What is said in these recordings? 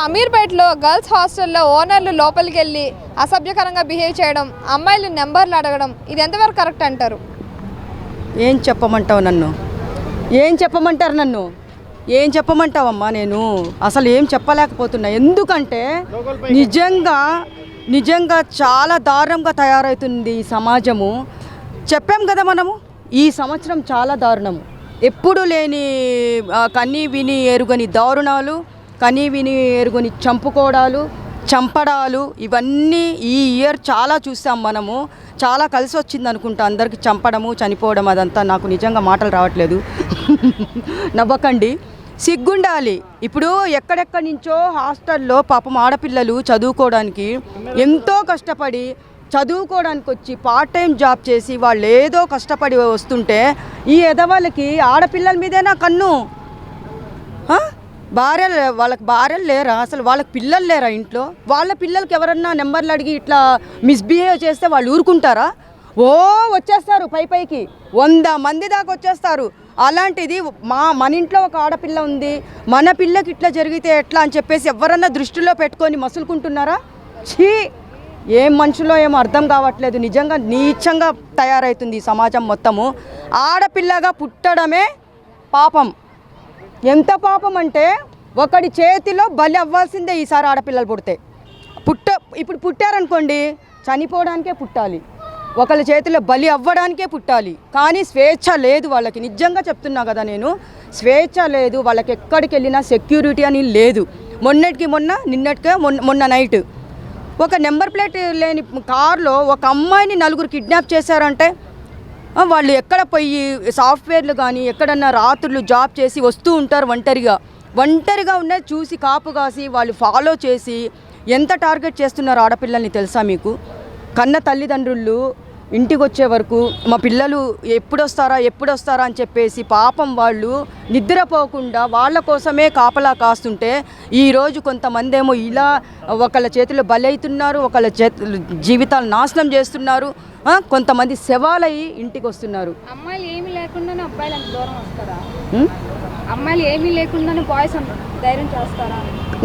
అమీర్పేటలో గర్ల్స్ హాస్టల్లో ఓనర్లు లోపలికి వెళ్ళి అసభ్యకరంగా బిహేవ్ చేయడం, అమ్మాయిలు నెంబర్లు అడగడం, ఇది ఎంతవరకు కరెక్ట్ అంటారు? ఏం చెప్పమంటావు నన్ను? ఏం చెప్పమంటారు నన్ను? ఏం చెప్పమంటావమ్మా? నేను అసలు ఏం చెప్పలేకపోతున్నా. ఎందుకంటే నిజంగా చాలా దారుణంగా తయారవుతుంది ఈ సమాజము. చెప్పాం కదా మనము, ఈ సంవత్సరం చాలా దారుణము. ఎప్పుడు లేని కన్నీ విని ఎరుగని దారుణాలు, కనీ విని ఎరుగని చంపడాలు ఇవన్నీ ఈ ఇయర్ చాలా చూసాం మనము. చాలా కలిసి వచ్చింది అనుకుంటా అందరికి, చంపడము చనిపోవడం. అదంతా నాకు నిజంగా మాటలు రావట్లేదు. నవ్వకండి, సిగ్గుండాలి. ఇప్పుడు ఎక్కడెక్కడి నుంచో హాస్టల్లో పాపం ఆడపిల్లలు చదువుకోవడానికి ఎంతో కష్టపడి చదువుకోవడానికి వచ్చి పార్ట్ టైం జాబ్ చేసి వాళ్ళు ఏదో కష్టపడి వస్తుంటే ఈ ఎదవాళ్ళకి ఆడపిల్లల మీదేనా కన్ను? వాళ్ళకి భార్యలు లేరా? అసలు వాళ్ళకి పిల్లలు లేరా ఇంట్లో? వాళ్ళ పిల్లలకి ఎవరన్నా నెంబర్లు అడిగి ఇట్లా మిస్బిహేవ్ చేస్తే వాళ్ళు ఊరుకుంటారా? వచ్చేస్తారు పైకి 100 మంది దాకా వచ్చేస్తారు. అలాంటిది మన ఇంట్లో ఒక ఆడపిల్ల ఉంది, మన పిల్లకి ఇట్లా జరిగితే ఎట్లా అని చెప్పేసి ఎవరన్నా దృష్టిలో పెట్టుకొని మసులుకుంటున్నారా? ఛీ, ఏం మనుషులో ఏమో అర్థం కావట్లేదు. నిజంగా నీచంగా తయారవుతుంది ఈ సమాజం మొత్తము. ఆడపిల్లగా పుట్టడమే పాపం. ఎంత పాపం అంటే ఒకడి చేతిలో బలి అవ్వాల్సిందే ఈసారి ఆడపిల్లలు పుడితే. ఇప్పుడు పుట్టారనుకోండి, చనిపోవడానికే పుట్టాలి, ఒకళ్ళ చేతిలో బలి అవ్వడానికే పుట్టాలి. కానీ స్వేచ్ఛ లేదు వాళ్ళకి. నిజంగా చెప్తున్నా కదా నేను, స్వేచ్ఛ లేదు వాళ్ళకి. ఎక్కడికి వెళ్ళినా సెక్యూరిటీ అని లేదు. మొన్న నైట్ ఒక నెంబర్ ప్లేట్ లేని కారులో ఒక అమ్మాయిని 4 కిడ్నాప్ చేశారంటే, వాళ్ళు ఎక్కడ పోయి సాఫ్ట్వేర్లు కానీ ఎక్కడన్నా రాత్రులు జాబ్ చేసి వస్తూ ఉంటారు ఒంటరిగా ఉన్నది చూసి కాపు కాసి వాళ్ళు ఫాలో చేసి ఎంత టార్గెట్ చేస్తున్నారు ఆడపిల్లల్ని తెలుసా మీకు? కన్న తల్లిదండ్రులు ఇంటికి వచ్చే వరకు మా పిల్లలు ఎప్పుడొస్తారా అని చెప్పేసి పాపం వాళ్ళు నిద్రపోకుండా వాళ్ళ కోసమే కాపలా కాస్తుంటే, ఈరోజు కొంతమంది ఏమో ఇలా ఒకళ్ళ చేతిలో బలవుతున్నారు, ఒకళ్ళ జీవితాలు నాశనం చేస్తున్నారు, కొంతమంది శవాలయ్యి ఇంటికి వస్తున్నారు. అమ్మాయిలు ఏమీ లేకుండానే అబ్బాయిలు అంత దూరం వస్తారా? అమ్మాయిలు ఏమీ లేకుండానే బాయ్స్ అంత ధైర్యం చేస్తారా?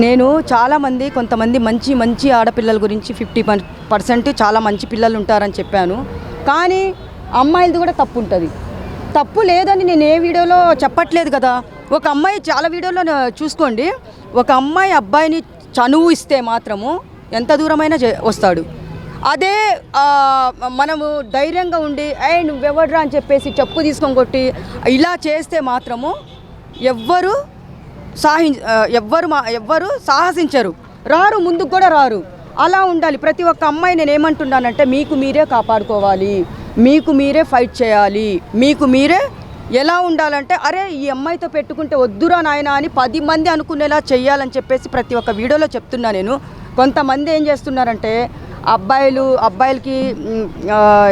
నేను చాలామంది కొంతమంది మంచి ఆడపిల్లల గురించి 50% చాలా మంచి పిల్లలు ఉంటారని చెప్పాను. కానీ అమ్మాయిలది కూడా తప్పు ఉంటుంది. తప్పు లేదని నేను ఏ వీడియోలో చెప్పట్లేదు కదా. ఒక అమ్మాయి చాలా వీడియోలో చూసుకోండి, ఒక అమ్మాయి అబ్బాయిని చనువు ఇస్తే మాత్రము ఎంత దూరమైనా వస్తాడు. అదే మనము ధైర్యంగా ఉండి నువ్వెవడ్రా అని చెప్పేసి చెప్పు తీసుకొని కొట్టి ఇలా చేస్తే మాత్రము ఎవ్వరు సాహసించరు, రారు, ముందుకు కూడా రారు. అలా ఉండాలి ప్రతి ఒక్క అమ్మాయి. నేను ఏమంటున్నానంటే, మీకు మీరే కాపాడుకోవాలి, మీకు మీరే ఫైట్ చేయాలి, మీకు మీరే ఎలా ఉండాలంటే, అరే ఈ అమ్మాయితో పెట్టుకుంటే వద్దురా నాయనా అని 10 మంది అనుకునేలా చెయ్యాలని చెప్పేసి ప్రతి ఒక్క వీడియోలో చెప్తున్నా నేను. కొంతమంది ఏం చేస్తున్నారంటే, అబ్బాయిలకి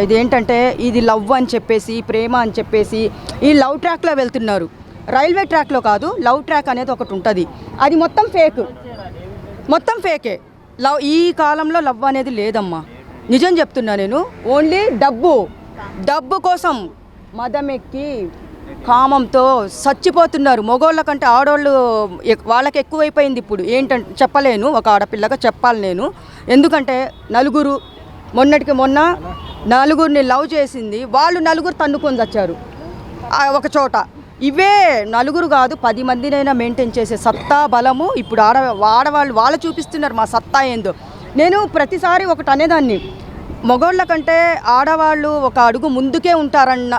ఇదేంటంటే ఇది లవ్ అని చెప్పేసి, ప్రేమ అని చెప్పేసి ఈ లవ్ ట్రాక్లో వెళ్తున్నారు. రైల్వే ట్రాక్లో కాదు, లవ్ ట్రాక్ అనేది ఒకటి ఉంటుంది. అది మొత్తం ఫేకే. ఈ కాలంలో లవ్ అనేది లేదమ్మా. నిజం చెప్తున్నా నేను. ఓన్లీ డబ్బు కోసం మదం ఎక్కి కామంతో చచ్చిపోతున్నారు. మగోళ్ళ కంటే ఆడవాళ్ళు వాళ్ళకి ఎక్కువైపోయింది ఇప్పుడు. ఏంటంటే చెప్పలేను, ఒక ఆడపిల్లగా చెప్పాలి నేను. ఎందుకంటే మొన్న 4 లవ్ చేసింది, వాళ్ళు 4 తన్నుకొని వచ్చారు ఒక చోట. ఇవే 4 కాదు 10 మందినైనా మెయింటైన్ చేసే సత్తా, బలము ఇప్పుడు ఆడవాళ్ళు వాళ్ళు చూపిస్తున్నారు మా సత్తా ఏందో. నేను ప్రతిసారి ఒకటి అనేదాన్ని, మగోళ్ళ కంటే ఆడవాళ్ళు ఒక అడుగు ముందుకే ఉంటారన్న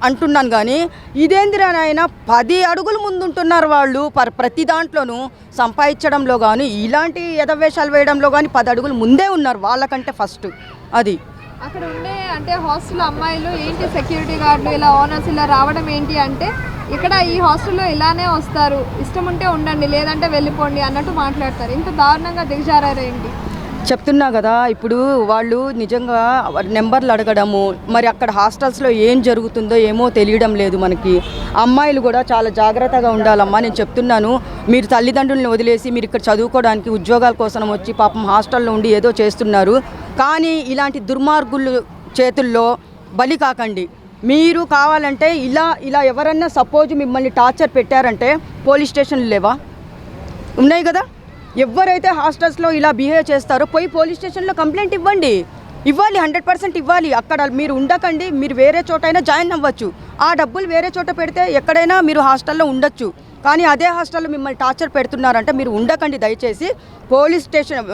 అంటున్నాను. కానీ ఇదేందిరా నాయన, 10 అడుగులు ముందుంటున్నారు వాళ్ళు. ప్రతి దాంట్లోనూ సంపాదించడంలో కానీ ఇలాంటి ఎదవేషాలు వేయడంలో కానీ 10 అడుగులు ముందే ఉన్నారు వాళ్ళకంటే ఫస్ట్. అది అక్కడ ఉండే అంటే హాస్టల్ అమ్మాయిలు ఏంటి, సెక్యూరిటీ గార్డులు ఇలా ఓనర్స్ ఇలా రావడం ఏంటి అంటే, ఇక్కడ ఈ హాస్టల్లో ఇలానే వస్తారు, ఇష్టం ఉంటే ఉండండి లేదంటే వెళ్ళిపోండి అన్నట్టు మాట్లాడతారు. ఇంత దారుణంగా దిగజారారు ఏంటి? చెప్తున్నా కదా. ఇప్పుడు వాళ్ళు నిజంగా నెంబర్లు అడగడము, మరి అక్కడ హాస్టల్స్లో ఏం జరుగుతుందో ఏమో తెలియడం లేదు మనకి. అమ్మాయిలు కూడా చాలా జాగ్రత్తగా ఉండాలమ్మా. నేను చెప్తున్నాను, మీరు తల్లిదండ్రులను వదిలేసి మీరు ఇక్కడ చదువుకోవడానికి ఉద్యోగాల కోసం వచ్చి పాపం హాస్టల్లో ఉండి ఏదో చేస్తున్నారు. కానీ ఇలాంటి దుర్మార్గులు చేతుల్లో బలి కాకండి. మీరు కావాలంటే ఇలా ఎవరన్నా సపోజ్ మిమ్మల్ని టార్చర్ పెట్టారంటే పోలీస్ స్టేషన్లు లేవా? ఉన్నాయి కదా. ఎవరైతే హాస్టల్స్లో ఇలా బిహేవ్ చేస్తారో పోయి పోలీస్ స్టేషన్లో కంప్లైంట్ ఇవ్వాలి 100% ఇవ్వాలి. అక్కడ మీరు ఉండకండి, మీరు వేరే చోట అయినా జాయిన్ అవ్వచ్చు. ఆ డబ్బులు వేరే చోట పెడితే ఎక్కడైనా మీరు హాస్టల్లో ఉండొచ్చు. కానీ అదే హాస్టల్లో మిమ్మల్ని టార్చర్ పెడుతున్నారంటే మీరు ఉండకండి దయచేసి. పోలీస్ స్టేషన్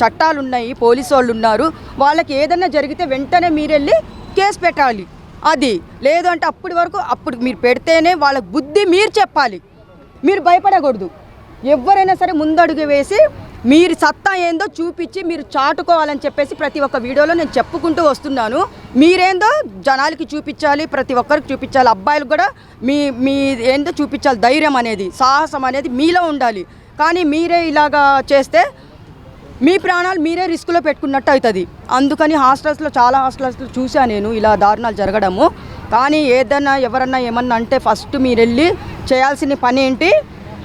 చట్టాలు ఉన్నాయి, పోలీసు వాళ్ళు ఉన్నారు, వాళ్ళకి ఏదైనా జరిగితే వెంటనే మీరు వెళ్ళి కేసు పెట్టాలి. అది లేదు అంటే అప్పుడు మీరు పెడితేనే వాళ్ళకి బుద్ధి మీరు చెప్పాలి. మీరు భయపడకూడదు. ఎవరైనా సరే ముందడుగు వేసి మీరు సత్తా ఏందో చూపించి మీరు చాటుకోవాలని చెప్పేసి ప్రతి ఒక్క వీడియోలో నేను చెప్పుకుంటూ వస్తున్నాను. మీరేందో జనాలకి చూపించాలి, ప్రతి ఒక్కరికి చూపించాలి. అబ్బాయిలకు కూడా మీ ఏందో చూపించాలి. ధైర్యం అనేది, సాహసం అనేది మీలో ఉండాలి. కానీ మీరే ఇలాగా చేస్తే మీ ప్రాణాలు మీరే రిస్క్లో పెట్టుకున్నట్టు అవుతుంది. అందుకని చాలా హాస్టల్స్లో చూశాను నేను ఇలా దారుణాలు జరగడము. కానీ ఎవరన్నా ఏమన్నా అంటే ఫస్ట్ మీరు వెళ్ళి చేయాల్సిన పని ఏంటి,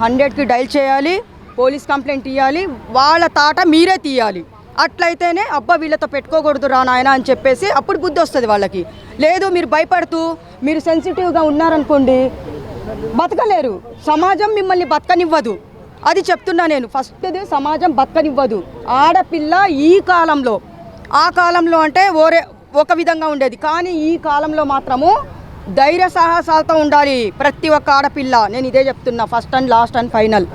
100కి డైల్ చేయాలి, పోలీస్ కంప్లైంట్ ఇవ్వాలి, వాళ్ళ తాట మీరే తీయాలి. అట్లయితేనే అబ్బా వీళ్ళతో పెట్టుకోకూడదు రా నాయన అని చెప్పేసి అప్పుడు బుద్ధి వస్తుంది వాళ్ళకి. లేదు మీరు భయపడుతూ మీరు సెన్సిటివ్గా ఉన్నారనుకోండి, బతకలేరు. సమాజం మిమ్మల్ని బతకనివ్వదు. అది చెప్తున్నా నేను. ఫస్ట్ది సమాజం బతకనివ్వదు. ఆడపిల్ల ఈ కాలంలో, ఆ కాలంలో అంటే ఒక విధంగా ఉండేది, కానీ ఈ కాలంలో మాత్రము ధైర్య సాహసాలతో ఉండాలి ప్రతి ఒక్క ఆడపిల్ల. నేను ఇదే చెప్తున్నా, first and last and final.